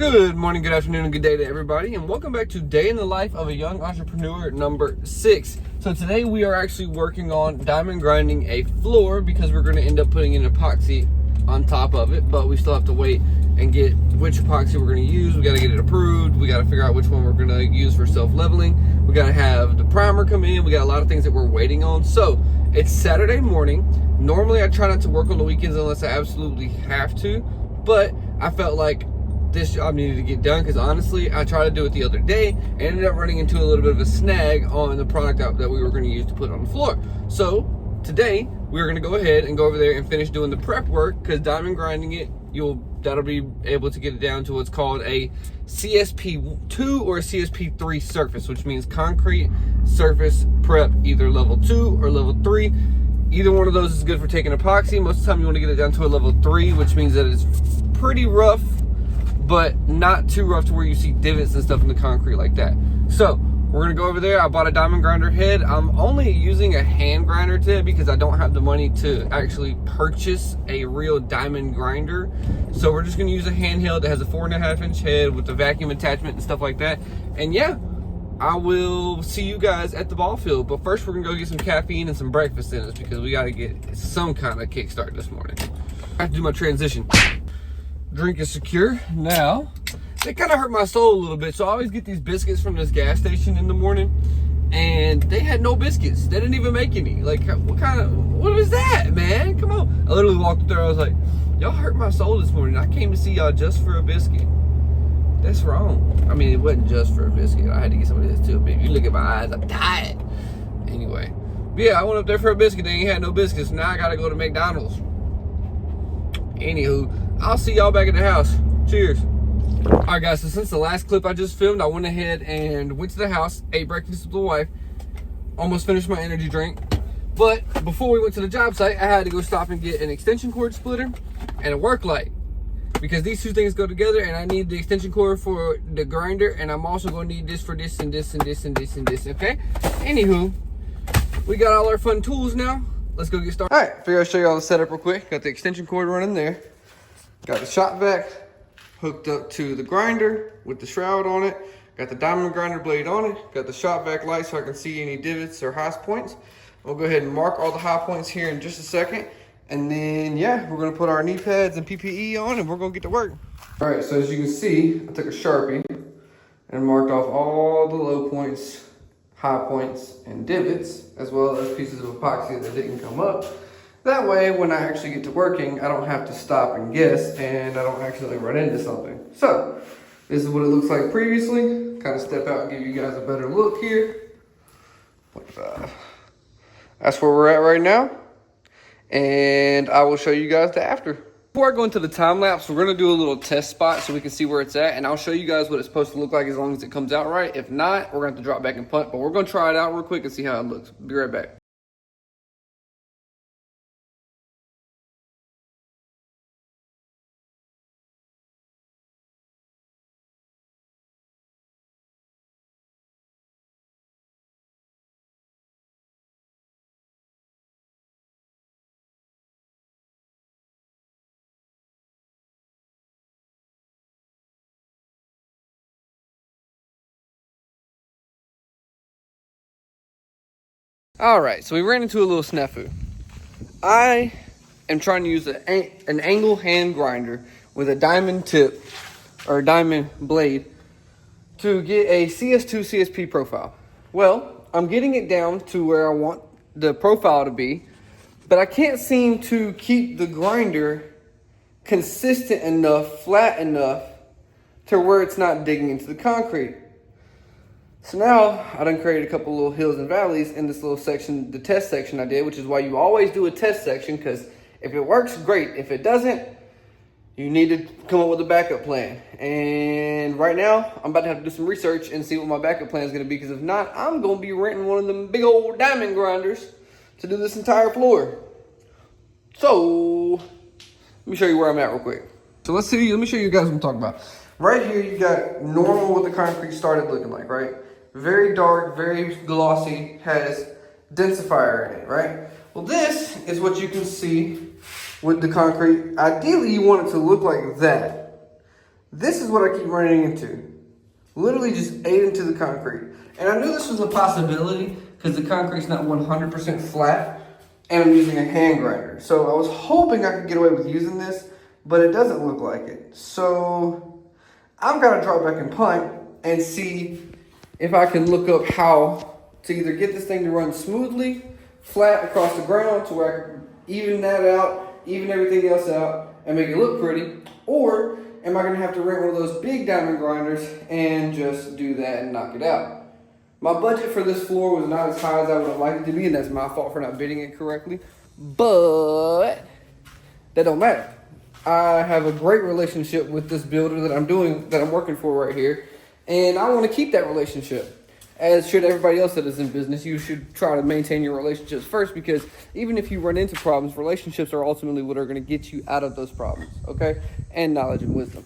Good morning, good afternoon, and good day to everybody, and welcome back to Day in the Life of a Young Entrepreneur number 6. So today we are actually working on diamond grinding a floor because we're going to end up putting in epoxy on top of it, but we still have to wait and get which epoxy we're going to use. We got to get it approved. We got to figure out which one we're going to use for self-leveling. We got to have the primer come in. We got a lot of things that we're waiting on. So it's Saturday morning. Normally I try not to work on the weekends unless I absolutely have to, but I felt like this job needed to get done because honestly, I tried to do it the other day and ended up running into a little bit of a snag on the product that we were going to use to put on the floor. So today we're going to go ahead and go over there and finish doing the prep work because diamond grinding it, that'll be able to get it down to what's called a CSP2 or a CSP3 surface, which means concrete surface prep, either level 2 or level 3. Either one of those is good for taking epoxy. Most of the time you want to get it down to a level 3, which means that it's pretty rough, but not too rough to where you see divots and stuff in the concrete like that. So we're gonna go over there. I bought a diamond grinder head. I'm only using a hand grinder today because I don't have the money to actually purchase a real diamond grinder. So we're just gonna use a handheld that has a 4.5-inch head with the vacuum attachment and stuff like that. And yeah, I will see you guys at the ball field. But first we're gonna go get some caffeine and some breakfast in us because we gotta get some kind of kickstart this morning. I have to do my transition. Drink is secure. Now, they kind of hurt my soul a little bit, so I always get these biscuits from this gas station in the morning, and they had no biscuits. They didn't even make any. Like, what was that, man? Come on. I literally walked up there, I was like, y'all hurt my soul this morning. I came to see y'all just for a biscuit. That's wrong. I mean, it wasn't just for a biscuit. I had to get some of this too, but if you look at my eyes, I'm tired. Anyway, but yeah, I went up there for a biscuit. They ain't had no biscuits. Now I gotta go to McDonald's. Anywho, I'll see y'all back at the house. Cheers. All right, guys, so since the last clip I just filmed, I went ahead and went to the house, ate breakfast with the wife, almost finished my energy drink. But before we went to the job site, I had to go stop and get an extension cord splitter and a work light because these two things go together, and I need the extension cord for the grinder, and I'm also going to need this for this and this and this and this and this, okay? Anywho, we got all our fun tools now. Let's go get started. All right, figure I'll show you all the setup real quick. Got the extension cord running there. Got the shop vac hooked up to the grinder with the shroud on it. Got the diamond grinder blade on it. Got the shop vac light so I can see any divots or high points. We'll go ahead and mark all the high points here in just a second. And then, yeah, we're gonna put our knee pads and PPE on and we're gonna get to work. All right, so as you can see, I took a Sharpie and marked off all the low points, high points, and divots, as well as pieces of epoxy that didn't come up. That way, when I actually get to working, I don't have to stop and guess, and I don't accidentally run into something. So, this is what it looks like previously. Kind of step out and give you guys a better look here. But, that's where we're at right now. And I will show you guys the after. Before I go into the time lapse, we're gonna do a little test spot so we can see where it's at, and I'll show you guys what it's supposed to look like as long as it comes out right. If not, we're gonna have to drop back and punt, but we're gonna try it out real quick and see how it looks. Be right back. All right, so we ran into a little snafu. I am trying to use an angle hand grinder with a diamond tip or a diamond blade to get a CS2 CSP profile. Well, I'm getting it down to where I want the profile to be, but I can't seem to keep the grinder consistent enough, flat enough to where it's not digging into the concrete. So now I done created a couple little hills and valleys in this little section, the test section I did, which is why you always do a test section, because if it works, great. If it doesn't, you need to come up with a backup plan. And right now, I'm about to have to do some research and see what my backup plan is going to be, because if not, I'm going to be renting one of them big old diamond grinders to do this entire floor. So, let me show you where I'm at real quick. So let me show you guys what I'm talking about. Right here, you got normal what the concrete started looking like, right? Very dark, very glossy, has densifier in it, right? Well, this is what you can see with the concrete. Ideally, you want it to look like that. This is what I keep running into. Literally just ate into the concrete. And I knew this was a possibility because the concrete's not 100% flat and I'm using a hand grinder. So I was hoping I could get away with using this, but it doesn't look like it. So I'm gonna drop back and punt and see if I can look up how to either get this thing to run smoothly, flat across the ground to where I can even that out, even everything else out, and make it look pretty, or am I gonna have to rent one of those big diamond grinders and just do that and knock it out? My budget for this floor was not as high as I would have liked it to be, and that's my fault for not bidding it correctly, but that don't matter. I have a great relationship with this builder that I'm working for right here, and I want to keep that relationship. As should everybody else that is in business. You should try to maintain your relationships first, because even if you run into problems, relationships are ultimately what are going to get you out of those problems, okay? And knowledge and wisdom.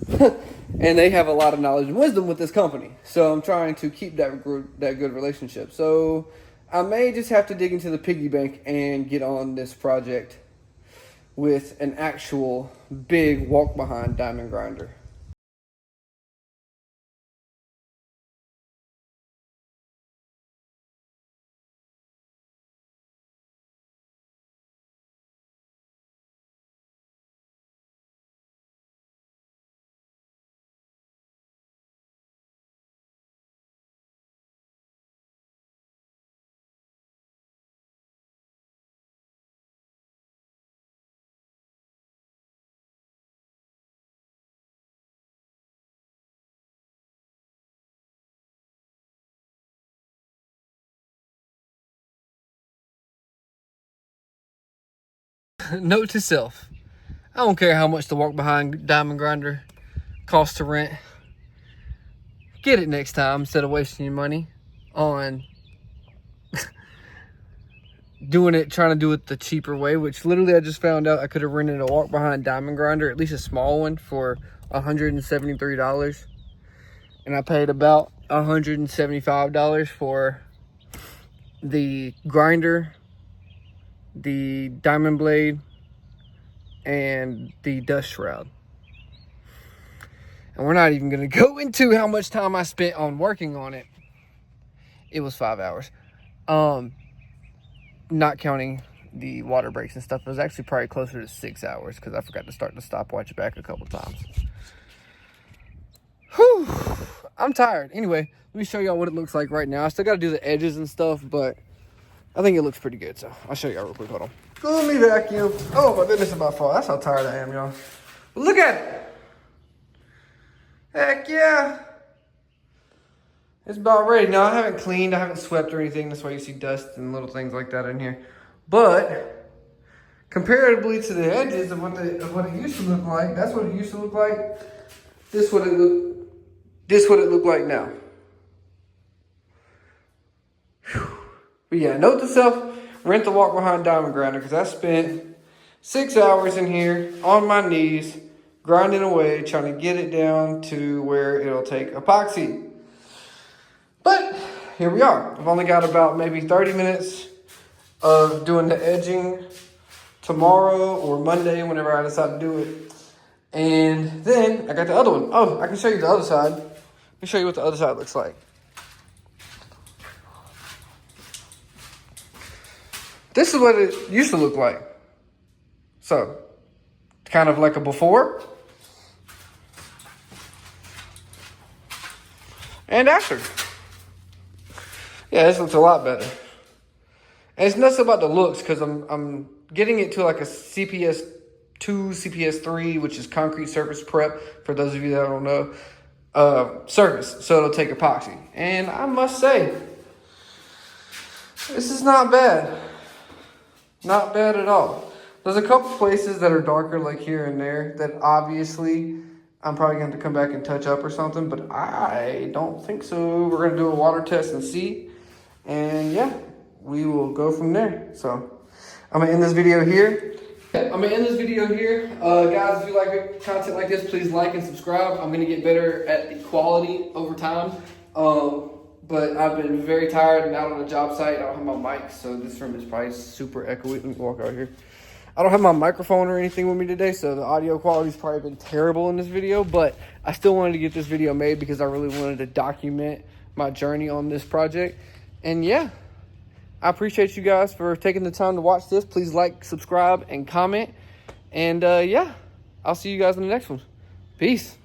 And they have a lot of knowledge and wisdom with this company. So I'm trying to keep that good relationship. So I may just have to dig into the piggy bank and get on this project with an actual big walk-behind diamond grinder. Note to self, I don't care how much the walk-behind diamond grinder costs to rent. Get it next time instead of wasting your money on trying to do it the cheaper way, which literally I just found out I could have rented a walk-behind diamond grinder, at least a small one, for $173. And I paid about $175 for the grinder, the diamond blade, and the dust shroud. And we're not even going to go into how much time I spent on working on it. It was 5 hours. Not counting the water breaks and stuff. It was actually probably closer to 6 hours because I forgot to start the stopwatch back a couple times. Whew, I'm tired. Anyway, let me show y'all what it looks like right now. I still got to do the edges and stuff, but I think it looks pretty good. So I'll show y'all real quick. Hold on. Let me vacuum. Oh my goodness, it's my fault. That's how tired I am, y'all. But look at it. Heck yeah. It's about ready. Now, I haven't cleaned, I haven't swept or anything. That's why you see dust and little things like that in here. But comparatively to the edges of what it used to look like, that's what it used to look like. This what it looked like now. Whew. But yeah, note to self, rent the walk-behind diamond grinder, because I spent 6 hours in here on my knees, grinding away, trying to get it down to where it'll take epoxy. But here we are. I've only got about maybe 30 minutes of doing the edging tomorrow or Monday, whenever I decide to do it. And then I got the other one. Oh, I can show you the other side. Let me show you what the other side looks like. This is what it used to look like. So, kind of like a before and after. Yeah, this looks a lot better. And it's not so about the looks, because I'm getting it to like a CPS 2, CPS 3, which is concrete surface prep, for those of you that don't know, surface, so it'll take epoxy. And I must say, this is not bad. Not bad at all. There's a couple places that are darker, like here and there, that obviously I'm probably going to come back and touch up or something, but I don't think so. We're going to do a water test and see. And yeah, we will go from there. So I'm going to end this video here. Guys, if you like content like this, please like and subscribe. I'm going to get better at the quality over time. But I've been very tired and out on a job site. I don't have my mic, so this room is probably super echoey. Let me walk out here. I don't have my microphone or anything with me today, so the audio quality's probably been terrible in this video, but I still wanted to get this video made because I really wanted to document my journey on this project. And yeah, I appreciate you guys for taking the time to watch this. Please like, subscribe, and comment. And yeah, I'll see you guys in the next one. Peace.